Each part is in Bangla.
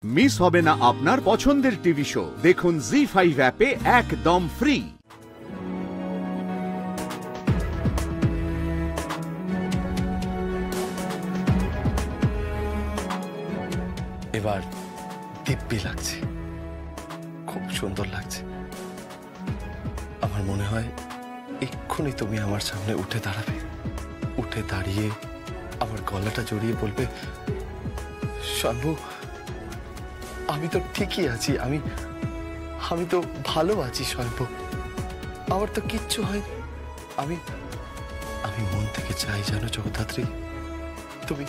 মিস হবে না আপনার পছন্দের টিভি শো। দেখুন জি5 অ্যাপে একদম ফ্রি। এবার দিব্যি লাগছে, খুব সুন্দর লাগছে। আমার মনে হয় এক্ষুনি তুমি আমার সামনে উঠে দাঁড়াবে, উঠে দাঁড়িয়ে আমার গলাটা জড়িয়ে বলবে, শম্ভু আমি তো ঠিকই আছি, আমি তো ভালো আছি শম্ভু, আমার তো কিচ্ছু হয়নি। আমি মন থেকে চাই জানো জগদ্ধাত্রী, তুমি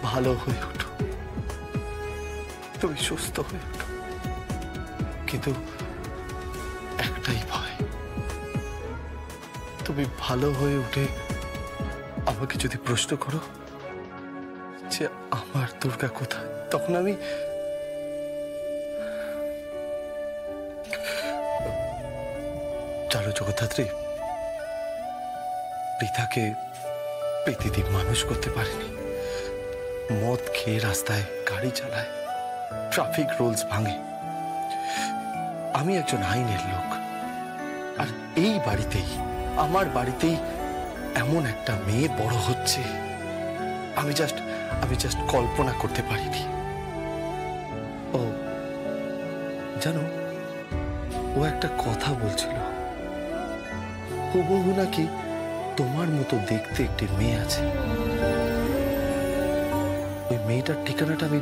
ভালো হয়ে ওঠো, তুমি সুস্থ হয়ে ওঠো। কিন্তু একটাই ভয়, তুমি ভালো হয়ে উঠে আমাকে যদি প্রশ্ন করো যে আমার দুর্গা কোথায়, তখন আমি জানো জগদ্ধাত্রী, পৃথাকে প্রীতিদীপ মানুষ করতে পারেনি। মদ খেয়ে রাস্তায় গাড়ি চালায়, ট্রাফিক রুলস ভাঙে। আমি একজন আইনের লোক, আর এই বাড়িতেই, আমার বাড়িতেই এমন একটা মেয়ে বড় হচ্ছে, আমি জাস্ট কল্পনা করতে পারিনি। ও জানো, ও একটা কথা বলছিল, হুবহু নাকি তোমার মতো দেখতে একটি মেয়ে আছে। ওই মেয়েটার ঠিকানাটা আমি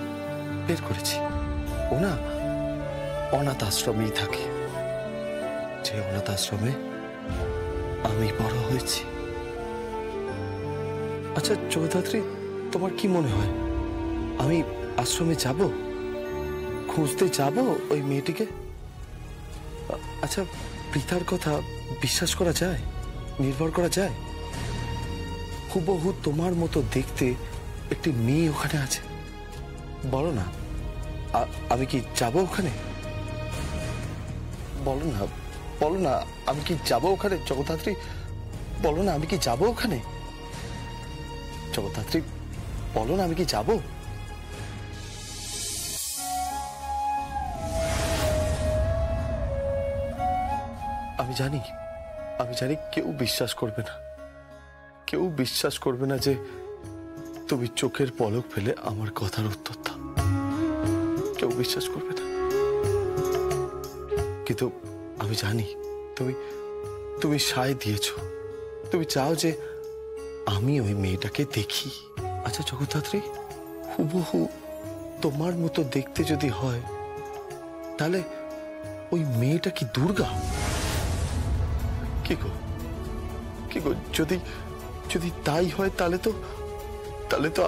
বের করেছি। ও না অনাথ আশ্রমেই থাকে, যে অনাথ আশ্রমে আমি বড় হয়েছি। আচ্ছা জগদ্ধাত্রী, তোমার কি মনে হয় আমি আশ্রমে যাব, খুঁজতে যাব ওই মেয়েটিকে? আচ্ছা পৃথার কথা বিশ্বাস করা যায়, নির্ভর করা যায়? হুবহু তোমার মতো দেখতে একটি মেয়ে ওখানে আছে, বলো না আমি কি যাব ওখানে? বলো না আমি কি যাব ওখানে জগদ্ধাত্রী? বলো না আমি কি যাব ওখানে? জগদ্ধাত্রী বলো না আমি কি যাব? আমি জানি কেউ বিশ্বাস করবে না, কেউ বিশ্বাস করবে না যে তুমি চোখের পলক ফেলে আমার কথার উত্তর দাও, কেউ বিশ্বাস করবে না। কিন্তু আমি জানি তুমি সায় দিয়েছো, তুমি চাও যে আমি ওই মেয়েটাকে দেখি। আচ্ছা জগদ্ধাত্রী, হুবহু তোমার মতো দেখতে যদি হয়, তাহলে ওই মেয়েটা কি দুর্গা? কি গো যদি তাই হয়, তাহলে তো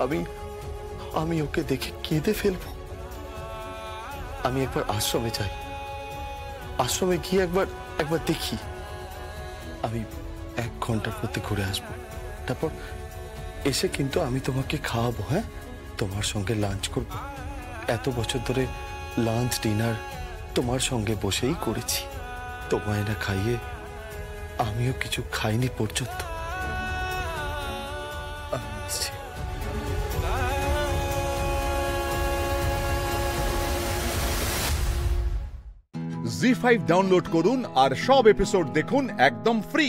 আমি ওকে দেখে কেঁদে ফেলবো। আমি একবার আশ্রমে যাই, আশ্রমে গিয়ে একবার দেখি। আমি 1 ঘন্টার মধ্যে ঘুরে আসবো, তারপর এসে কিন্তু আমি তোমাকে খাওয়াবো। হ্যাঁ, তোমার সঙ্গে লাঞ্চ করব। এত বছর ধরে লাঞ্চ ডিনার তোমার সঙ্গে বসেই করেছি, তোমায় না খাইয়ে আমিও কিছু খাইনি পর্যন্ত। জি5 ডাউনলোড করুন আর সব এপিসোড দেখুন একদম ফ্রি।